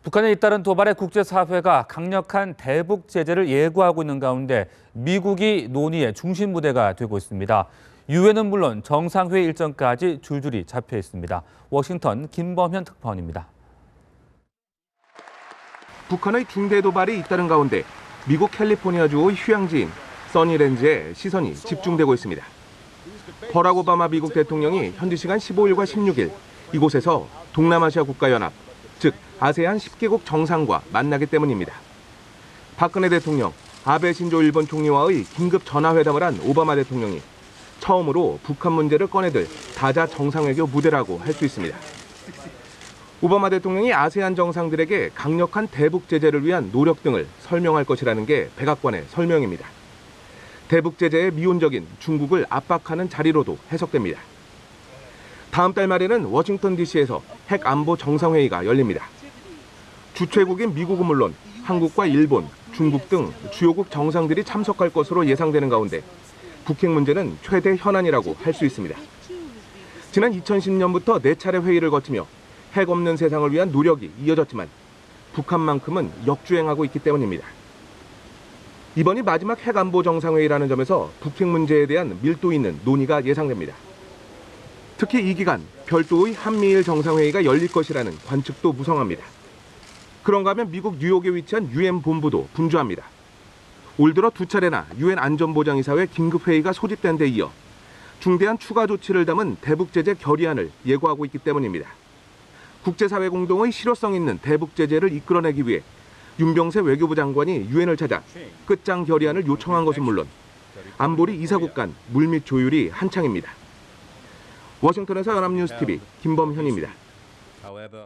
북한에 잇따른 도발에 국제사회가 강력한 대북 제재를 예고하고 있는 가운데 미국이 논의의 중심 무대가 되고 있습니다. 유엔은 물론 정상회의 일정까지 줄줄이 잡혀 있습니다. 워싱턴 김범현 특파원입니다. 북한의 중대 도발이 잇따른 가운데 미국 캘리포니아주의 휴양지인 써니랜즈에 시선이 집중되고 있습니다. 버락 오바마 미국 대통령이 현지 시간 15일과 16일 이곳에서 동남아시아 국가연합, 즉 아세안 10개국 정상과 만나기 때문입니다. 박근혜 대통령, 아베 신조 일본 총리와의 긴급 전화회담을 한 오바마 대통령이 처음으로 북한 문제를 꺼내들 다자 정상외교 무대라고 할 수 있습니다. 오바마 대통령이 아세안 정상들에게 강력한 대북 제재를 위한 노력 등을 설명할 것이라는 게 백악관의 설명입니다. 대북 제재에 미온적인 중국을 압박하는 자리로도 해석됩니다. 다음 달 말에는 워싱턴 DC에서 핵 안보 정상회의가 열립니다. 주최국인 미국은 물론 한국과 일본, 중국 등 주요국 정상들이 참석할 것으로 예상되는 가운데 북핵 문제는 최대 현안이라고 할 수 있습니다. 지난 2010년부터 4차례 회의를 거치며 핵 없는 세상을 위한 노력이 이어졌지만 북한만큼은 역주행하고 있기 때문입니다. 이번이 마지막 핵 안보 정상회의라는 점에서 북핵 문제에 대한 밀도 있는 논의가 예상됩니다. 특히 이 기간 별도의 한미일 정상회의가 열릴 것이라는 관측도 무성합니다. 그런가 하면 미국 뉴욕에 위치한 유엔 본부도 분주합니다. 올 들어 2차례나 유엔 안전보장이사회 긴급회의가 소집된 데 이어 중대한 추가 조치를 담은 대북 제재 결의안을 예고하고 있기 때문입니다. 국제사회 공동의 실효성 있는 대북 제재를 이끌어내기 위해 윤병세 외교부 장관이 유엔을 찾아 끝장 결의안을 요청한 것은 물론 안보리 이사국 간 물밑 조율이 한창입니다. 워싱턴에서 연합뉴스TV 김범현입니다.